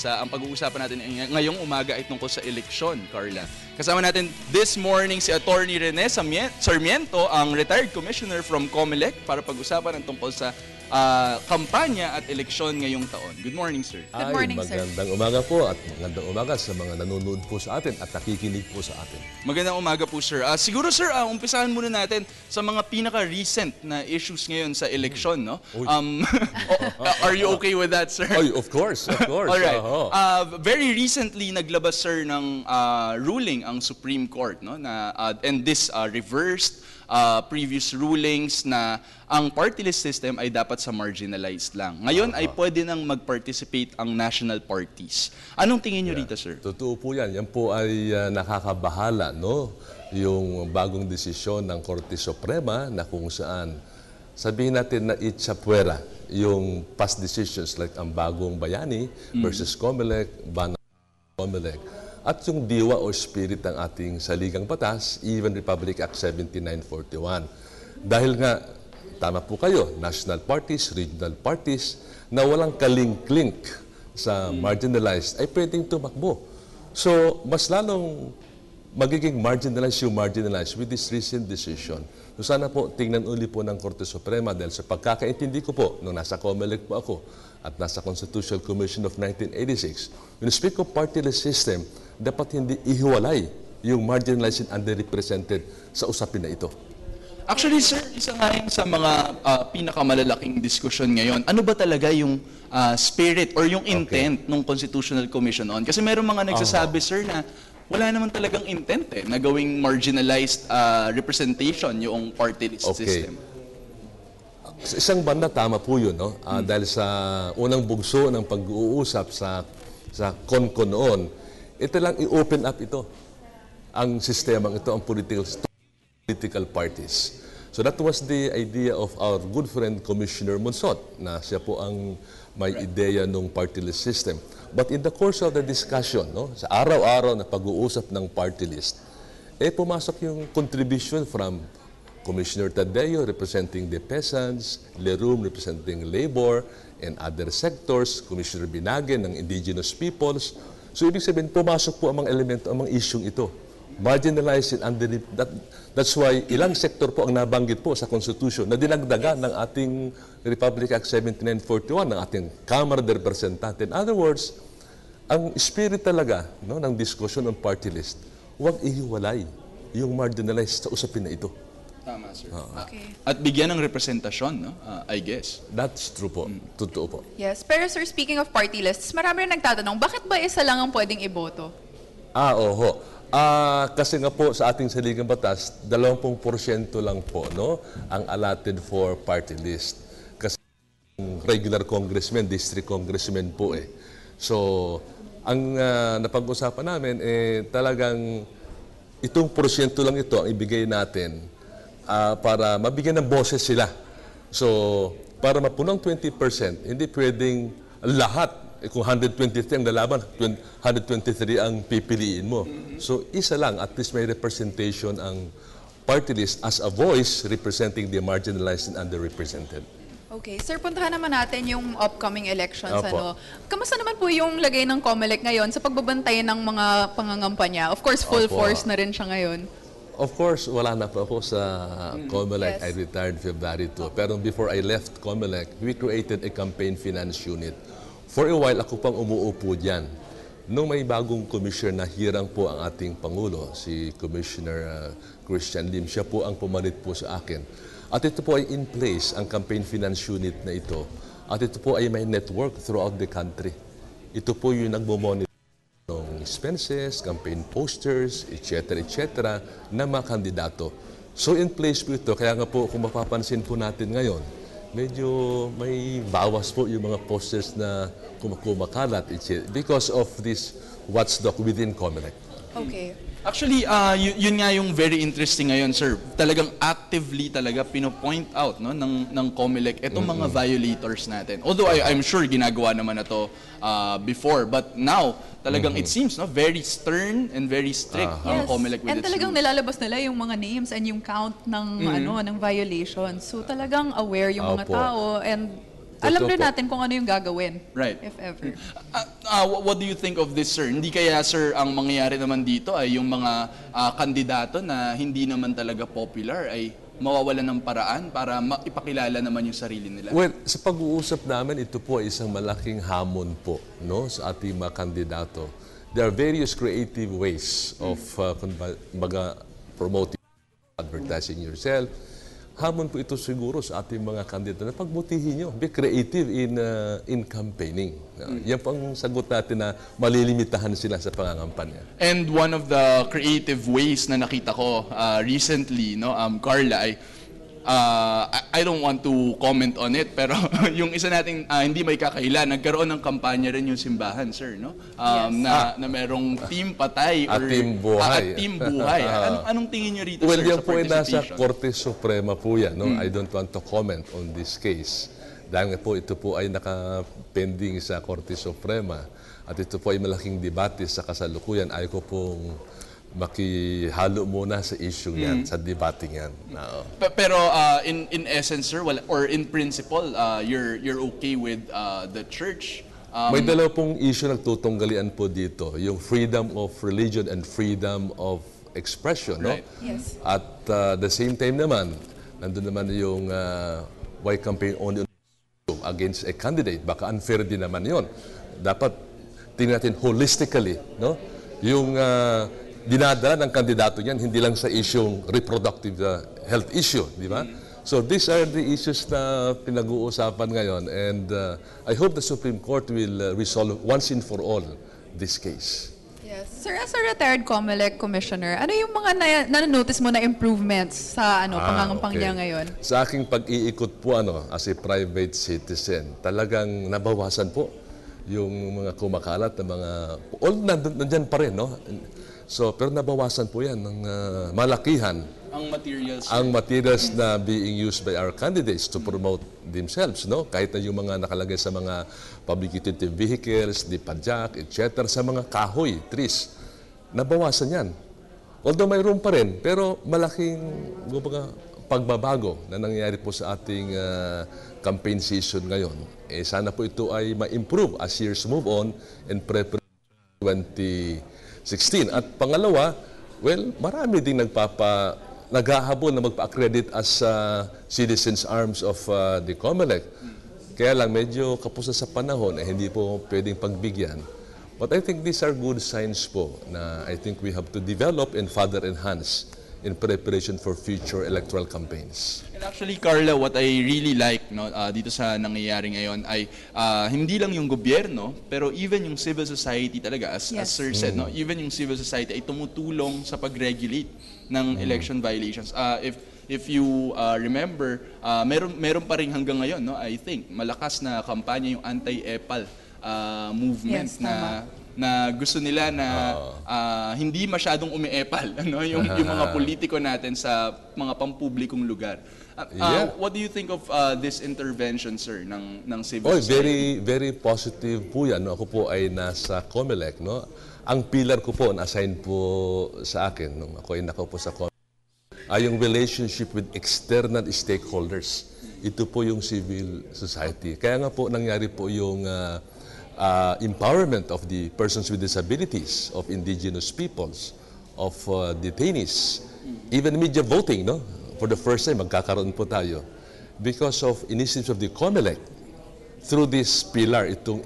Ang pag-uusapan natin ngayong umaga ay tungkol sa eleksyon, Carla. Kasama natin this morning si Attorney Rene Sarmiento, ang retired commissioner from COMELEC, para pag-usapan ang tungkol sa kampanya at eleksyon ngayong taon. Good morning, sir. Good morning, sir. Magandang umaga po at magandang umaga sa mga nanonood po sa atin at nakikinig po sa atin. Magandang umaga po, sir. Siguro, sir, umpisahan muna natin sa mga pinaka-recent na issues ngayon sa eleksyon, no? Are you okay with that, sir? Oh, of course, of course. Alright. Very recently, naglabas, sir, ng ruling ang Supreme Court, no? And this reversed previous rulings na ang party list system ay dapat sa marginalized lang. Ngayon ay pwede nang mag-participate ang national parties. Anong tingin nyo rito, sir? Totoo po yan. Yan po ay nakakabahala, no? Yung bagong desisyon ng Korte Suprema na kung saan sabihin natin na itsapuera yung past decisions like ang Bagong Bayani versus COMELEC, COMELEC, at yung diwa o spirit ng ating saligang batas, even Republic Act 7941. Dahil nga, tama po kayo, national parties, regional parties, na walang kalink-link sa marginalized ay pwedeng tumakbo. So, mas lalong magiging marginalized yung marginalized with this recent decision. So, sana po tingnan uli po ng Korte Suprema dahil sa pagkakaintindi ko po, nung nasa COMELEC po ako at nasa Constitutional Commission of 1986, when you speak of party list system, dapat hindi ihiwalay yung marginalized and underrepresented sa usapin na ito. Actually, sir, isa nga yun sa mga pinakamalalaking diskusyon ngayon. Ano ba talaga yung spirit or yung intent ng Constitutional Commission on? Kasi meron mga nagsasabi, sir, na wala naman talagang intent na gawing marginalized representation yung party list system. Sa isang banda, tama po yun, no? Dahil sa unang bugso ng pag-uusap sa CONCO noon, ito lang i-open up ito, ang sistemang ito, ang political parties. So that was the idea of our good friend Commissioner Monsot, na siya po ang may ideya ng party list system. But in the course of the discussion, no, sa araw-araw na pag-uusap ng party list, pumasok yung contribution from Commissioner Tadeo representing the peasants, Lerum representing labor and other sectors, Commissioner Binage ng indigenous peoples. So ibig sabihin, pumasok po ang mga elemento, ang mga isyong ito. Marginalized and that's why ilang sektor po ang nabanggit po sa Constitution na dinagdagan ng ating Republic Act 7941 ng ating Kamara de Representante. In other words, ang spirit talaga, no, ng discussion on party list, huwag ihiwalay yung marginalized sa usapin na ito. Tama, sir. Okay. At bigyan ng representasyon, no? I guess. That's true po. Totoo po. Yes. Pero sir, speaking of party lists, marami rin nagtatanong, bakit ba isa lang ang pwedeng iboto? Oho. Kasi nga po sa ating saligang batas, 20% lang po, no, ang allotted for party list. Kasi regular congressman, district congressman po eh. So, ang napag-usapan namin talagang itong porsyento lang ito ang ibigay natin para mabigyan ng boses sila. So, para mapunang 20%, hindi pwedeng lahat. Kung 123 ang lalaban, 123 ang pipiliin mo. So, isa lang, at least may representation ang party list as a voice representing the marginalized and underrepresented. Okay. Sir, puntahan naman natin yung upcoming elections. Kamusta naman po yung lagay ng COMELEC ngayon sa pagbabantay ng mga pangangampanya? Of course, full force na rin siya ngayon. Of course, wala na po ako sa COMELEC. Yes. I retired February 2. Pero before I left COMELEC, we created a campaign finance unit. For a while, ako pang umuupo dyan. Nung may bagong commissioner na hirang po ang ating Pangulo, si Commissioner Christian Lim, siya po ang pumalit po sa akin. At ito po ay in place, ang campaign finance unit na ito. At ito po ay may network throughout the country. Ito po yung nagmo-monitor ng expenses, campaign posters, etc. na mga kandidato. So in place po ito, kaya nga po kung mapapansin po natin ngayon, medyo may bawas po yung mga posters na kumakalat because of this watchdog within COMELEC. Okay. Actually, yun nga yung very interesting ngayon, sir. Talagang actively talaga pino-point out, no, ng COMELEC itong mga violators natin. Although I'm sure ginagawa naman na to before, but now talagang it seems, no, very stern and very strict ang COMELEC with and its talagang rules. nilalabas nila yung mga names and yung count ng ng violations. So talagang aware yung mga tao and alam Totoo rin po. natin kung ano yung gagawin. Right. If ever. What do you think of this, sir? Hindi kaya, sir, ang mangyayari naman dito ay yung mga kandidato na hindi naman talaga popular ay mawawalan ng paraan para ipakilala naman yung sarili nila? Well, sa pag-uusap namin, ito po ay isang malaking hamon po, no, sa ating mga kandidato. There are various creative ways of kumbaga, promoting, advertising yourself. Hamon po ito siguro sa ating mga kandidato na pagbutihin nyo. Be creative in campaigning. Yan po ang sagot natin na malilimitahan sila sa pangangampanya. And one of the creative ways na nakita ko recently, no, Carla, ay I don't want to comment on it, pero yung isa nating hindi may kakaila, nagkaroon ng kampanya rin yung simbahan, sir, no? Yes. Na merong team patay At team buhay. At team buhay. Anong tingin niyo rito, Well, sir, yan sa po ay nasa participation? Korte Suprema po yan. No? I don't want to comment on this case. Dahil nga po ito po ay nakapending sa Korte Suprema. At ito po ay malaking debate sa kasalukuyan. Ayaw ko pong makihalo muna sa issue yan, sa debating yan. Pero in essence, sir, or in principle, you're okay with the church? May dalawa pong issue nagtutunggalian po dito. Yung freedom of religion and freedom of expression. No? Right. Yes. At the same time naman, nandun naman yung why campaign only against a candidate. Baka unfair din naman yon. Dapat tingnan natin holistically, no? Yung dinadala ng kandidato niyan, hindi lang sa isyong reproductive health issue, di ba? So these are the issues na pinag-uusapan ngayon, and I hope the Supreme Court will resolve once and for all this case. Yes. Sir, as a retired COMELEC commissioner, ano yung mga na-notice mo na improvements sa pangangampang niya ngayon? Sa aking pag-iikot po as a private citizen, talagang nabawasan po yung mga kumakalat na mga, all nandyan pa rin, no? So, pero nabawasan po yan ng malakihan Ang materials, sir. ang materials na being used by our candidates to promote themselves, no? Kahit na yung mga nakalagay sa mga public utility vehicles, di padjak, etc., sa mga kahoy, trees, nabawasan yan. Although may room pa rin, pero malaking pagbabago na nangyayari po sa ating campaign season ngayon. Sana po ito ay ma-improve as years move on and prepare 2016. At pangalawa, well, marami ding naghahabol na magpa-accredit as citizens arms of the COMELEC. Kaya lang, medyo kapos na sa panahon, hindi po pwedeng pagbigyan. But I think these are good signs po na I think we have to develop and further enhance in preparation for future electoral campaigns. And actually, Carla, what I really like dito sa nangyayari ngayon ay hindi lang yung gobyerno, pero even yung civil society talaga, as Sir said, even yung civil society ay tumutulong sa pag-regulate ng election violations. If you remember, meron pa rin hanggang ngayon, I think, malakas na kampanya yung anti-EPAL movement Yes, na gusto nila na hindi masyadong umiepal yung mga politiko natin sa mga pampublikong lugar. What do you think of this intervention, sir, ng civil society? Very, very positive po yan. Ako po ay nasa COMELEC. No? Ang pillar ko po, na-assign po sa akin nung ako ay nakaupo sa COMELEC, ay yung relationship with external stakeholders. Ito po yung civil society. Kaya nga po nangyari po yung empowerment of the persons with disabilities, of indigenous peoples, of detainees, even media voting, no? For the first time, magkakaroon po tayo. Because of initiatives of the COMELEC, through this pillar, itong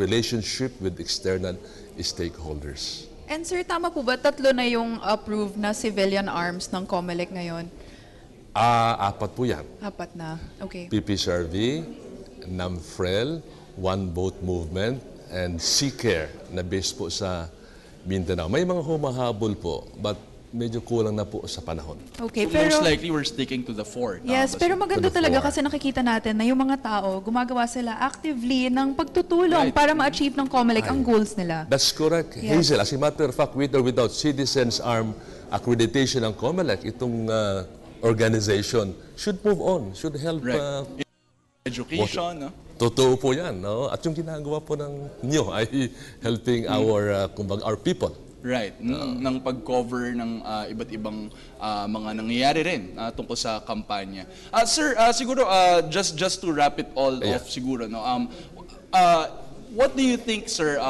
relationship with external stakeholders. And sir, tama po ba, 3 na yung approved na civilian arms ng COMELEC ngayon? 4 po yan. 4 na, okay. PPSRV, NAMFREL, One Vote Movement, and CCARE na based po sa Mindanao. May mga humahabol po, but medyo kulang na po sa panahon. Okay, So pero most likely we're sticking to the 4. yes, pero maganda To the talaga floor. kasi nakikita natin na yung mga tao, gumagawa sila actively ng pagtutulong Right. para ma-achieve ng COMELEC ang goals nila. That's correct, Yes. Hazel. As a matter of fact, with or without Citizens Arm accreditation ng COMELEC, itong organization should move on, should help. Right. Education, no? Totoo po yan. No? At yung ginagawa po ng nyo ay helping our people Right, ng pag-cover ng iba't ibang mga nangyayari rin tungkol sa kampanya. Sir, siguro just to wrap it all off siguro, no. What do you think, sir,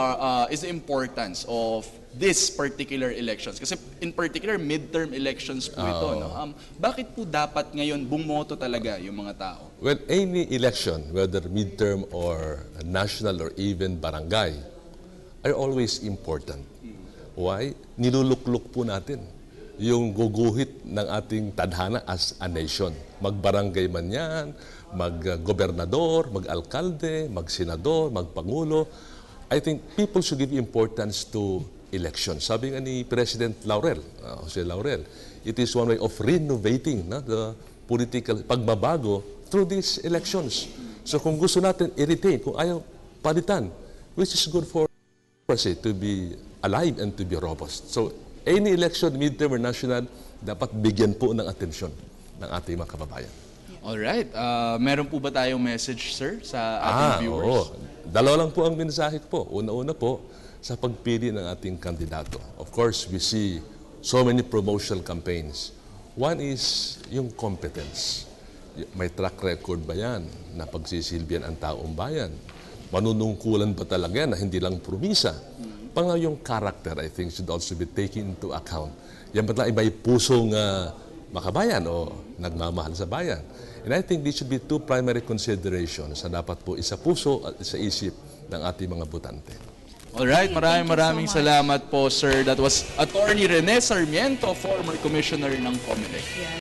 is the importance of this particular elections? Kasi in particular midterm elections po ito, no. Bakit po dapat ngayon bumoto talaga yung mga tao? Well, any election, whether midterm or national or even barangay, are always important. Why? Niluluklok po natin yung guguhit ng ating tadhana as a nation. Magbarangay man yan, mag-gobernador, mag-alkalde, mag-senador, mag-pangulo. I think people should give importance to elections. Sabi nga ni President Laurel, Jose Laurel, it is one way of renovating the political pagbabago through these elections. So kung gusto natin i-retain, kung ayaw palitan, which is good for us to be alive and to be robust. So, any election, midterm or national, dapat bigyan po ng atensyon ng ating mga kababayan. Alright, meron po ba tayong message, sir, sa ating viewers? Oo. Dalawa lang po ang mensahe ko po. Una-una po, sa pagpili ng ating kandidato. Of course, we see so many promotional campaigns. One is yung competence. May track record ba yan na pagsisilbihan ang taong bayan? Manunungkulan ba talaga yan na hindi lang promisa? Pangalawa, yung character, I think, should also be taken into account. Yan ba talaga may pusong makabayan o nagmamahal sa bayan? And I think these should be two primary considerations na dapat po isa puso at isa isip ng ating mga botante. Alright, maraming so much. salamat po, sir. That was Attorney Rene Sarmiento, former commissioner ng COMELEC.